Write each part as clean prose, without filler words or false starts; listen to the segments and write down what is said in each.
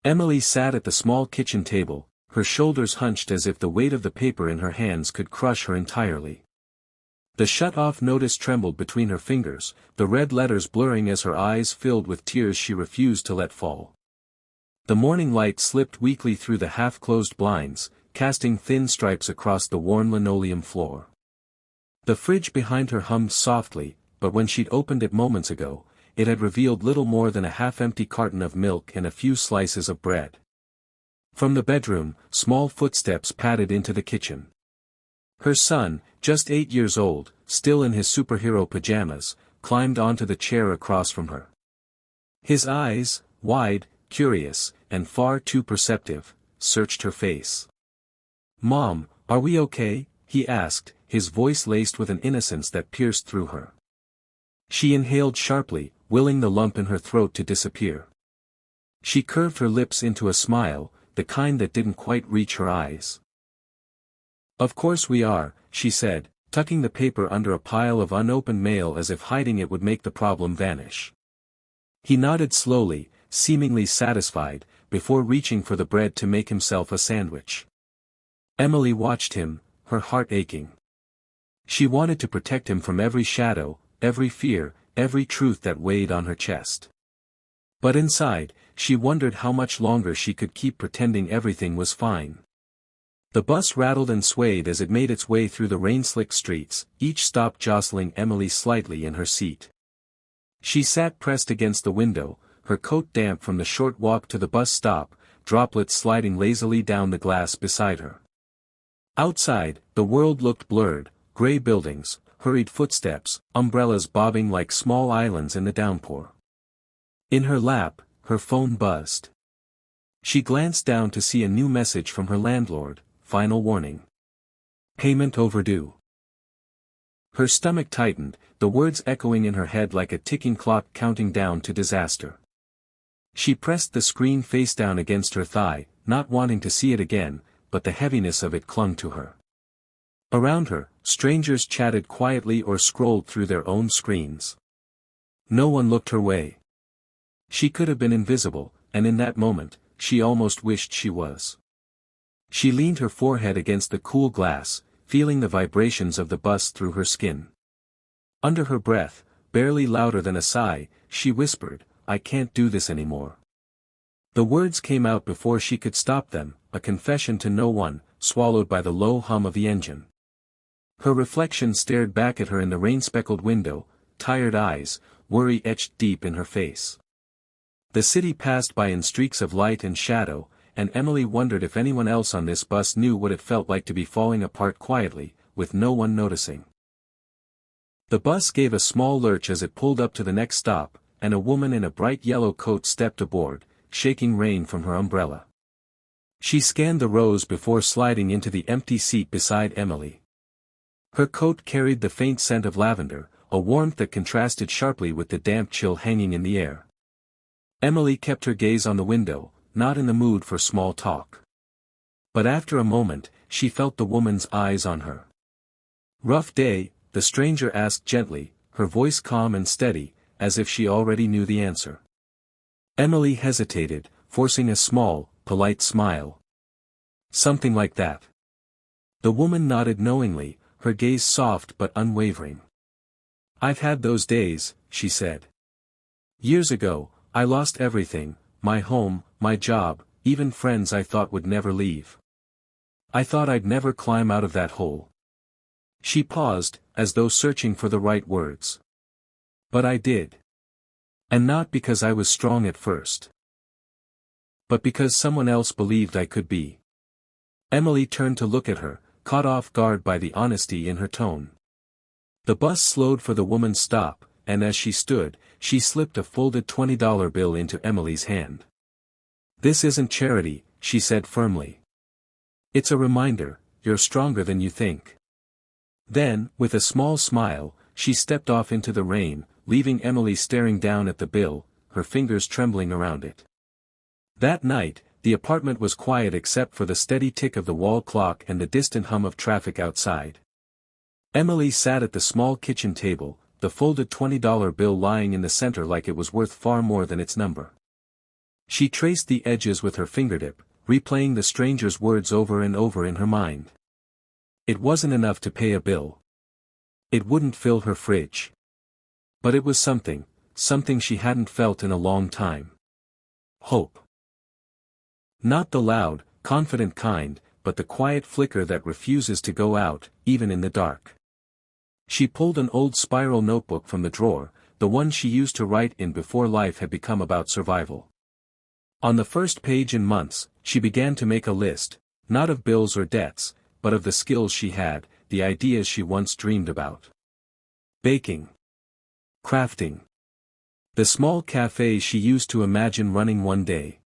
Emily sat at the small kitchen table, her shoulders hunched as if the weight of the paper in her hands could crush her entirely. The shut-off notice trembled between her fingers, the red letters blurring as her eyes filled with tears she refused to let fall. The morning light slipped weakly through the half-closed blinds, casting thin stripes across the worn linoleum floor. The fridge behind her hummed softly, but when she'd opened it moments ago, it had revealed little more than a half-empty carton of milk and a few slices of bread. From the bedroom, small footsteps padded into the kitchen. Her son, just 8 years old, still in his superhero pajamas, climbed onto the chair across from her. His eyes, wide, curious, and far too perceptive, searched her face. "Mom, are we okay?" he asked, his voice laced with an innocence that pierced through her. She inhaled sharply, willing the lump in her throat to disappear. She curved her lips into a smile, the kind that didn't quite reach her eyes. "Of course we are," she said, tucking the paper under a pile of unopened mail as if hiding it would make the problem vanish. He nodded slowly, seemingly satisfied, before reaching for the bread to make himself a sandwich. Emily watched him, her heart aching. She wanted to protect him from every shadow, every fear, every truth that weighed on her chest. But inside, she wondered how much longer she could keep pretending everything was fine. The bus rattled and swayed as it made its way through the rain-slicked streets, each stop jostling Emily slightly in her seat. She sat pressed against the window, her coat damp from the short walk to the bus stop, droplets sliding lazily down the glass beside her. Outside, the world looked blurred, gray buildings, hurried footsteps, umbrellas bobbing like small islands in the downpour. In her lap, her phone buzzed. She glanced down to see a new message from her landlord. Final warning. Payment overdue. Her stomach tightened, the words echoing in her head like a ticking clock counting down to disaster. She pressed the screen face down against her thigh, not wanting to see it again, but the heaviness of it clung to her. Around her, strangers chatted quietly or scrolled through their own screens. No one looked her way. She could have been invisible, and in that moment, she almost wished she was. She leaned her forehead against the cool glass, feeling the vibrations of the bus through her skin. Under her breath, barely louder than a sigh, she whispered, "I can't do this anymore." The words came out before she could stop them, a confession to no one, swallowed by the low hum of the engine. Her reflection stared back at her in the rain-speckled window, tired eyes, worry etched deep in her face. The city passed by in streaks of light and shadow, and Emily wondered if anyone else on this bus knew what it felt like to be falling apart quietly, with no one noticing. The bus gave a small lurch as it pulled up to the next stop, and a woman in a bright yellow coat stepped aboard, shaking rain from her umbrella. She scanned the rows before sliding into the empty seat beside Emily. Her coat carried the faint scent of lavender, a warmth that contrasted sharply with the damp chill hanging in the air. Emily kept her gaze on the window, not in the mood for small talk. But after a moment, she felt the woman's eyes on her. "Rough day?" the stranger asked gently, her voice calm and steady, as if she already knew the answer. Emily hesitated, forcing a small, polite smile. "Something like that." The woman nodded knowingly, her gaze soft but unwavering. "I've had those days," she said. "Years ago, I lost everything, my home, my job, even friends I thought would never leave. I thought I'd never climb out of that hole." She paused, as though searching for the right words. "But I did. And not because I was strong at first. But because someone else believed I could be." Emily turned to look at her, caught off guard by the honesty in her tone. The bus slowed for the woman's stop, and as she stood, she slipped a folded $20 bill into Emily's hand. "This isn't charity," she said firmly. "It's a reminder, you're stronger than you think." Then, with a small smile, she stepped off into the rain, leaving Emily staring down at the bill, her fingers trembling around it. That night, the apartment was quiet except for the steady tick of the wall clock and the distant hum of traffic outside. Emily sat at the small kitchen table, the folded $20 bill lying in the center like it was worth far more than its number. She traced the edges with her fingertip, replaying the stranger's words over and over in her mind. It wasn't enough to pay a bill. It wouldn't fill her fridge. But it was something she hadn't felt in a long time. Hope. Not the loud, confident kind, but the quiet flicker that refuses to go out, even in the dark. She pulled an old spiral notebook from the drawer, the one she used to write in before life had become about survival. On the first page in months, she began to make a list, not of bills or debts, but of the skills she had, the ideas she once dreamed about. Baking. Crafting. The small cafe she used to imagine running one day.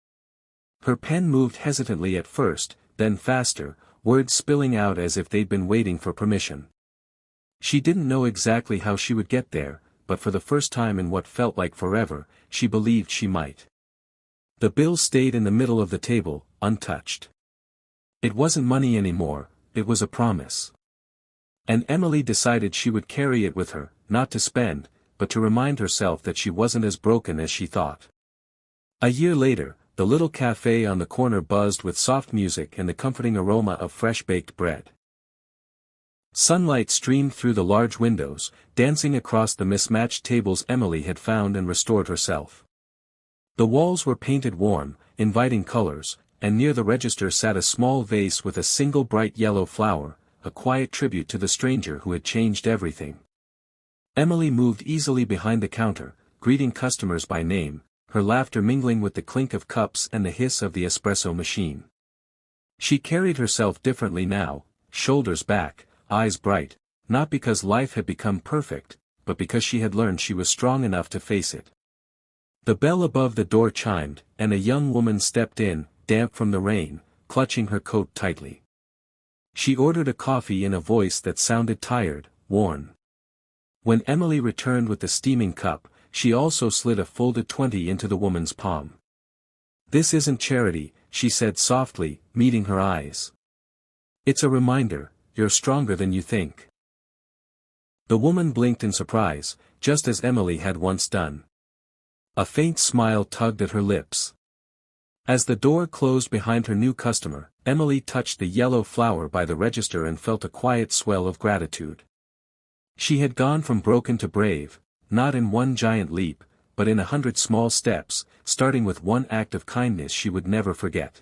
Her pen moved hesitantly at first, then faster, words spilling out as if they'd been waiting for permission. She didn't know exactly how she would get there, but for the first time in what felt like forever, she believed she might. The bill stayed in the middle of the table, untouched. It wasn't money anymore, it was a promise. And Emily decided she would carry it with her, not to spend, but to remind herself that she wasn't as broken as she thought. A year later, the little cafe on the corner buzzed with soft music and the comforting aroma of fresh-baked bread. Sunlight streamed through the large windows, dancing across the mismatched tables Emily had found and restored herself. The walls were painted warm, inviting colors, and near the register sat a small vase with a single bright yellow flower, a quiet tribute to the stranger who had changed everything. Emily moved easily behind the counter, greeting customers by name, her laughter mingling with the clink of cups and the hiss of the espresso machine. She carried herself differently now, shoulders back, eyes bright, not because life had become perfect, but because she had learned she was strong enough to face it. The bell above the door chimed, and a young woman stepped in, damp from the rain, clutching her coat tightly. She ordered a coffee in a voice that sounded tired, worn. When Emily returned with the steaming cup, she also slid a folded 20 into the woman's palm. "This isn't charity," she said softly, meeting her eyes. "It's a reminder, you're stronger than you think." The woman blinked in surprise, just as Emily had once done. A faint smile tugged at her lips. As the door closed behind her new customer, Emily touched the yellow flower by the register and felt a quiet swell of gratitude. She had gone from broken to brave, not in one giant leap, but in 100 small steps, starting with one act of kindness she would never forget.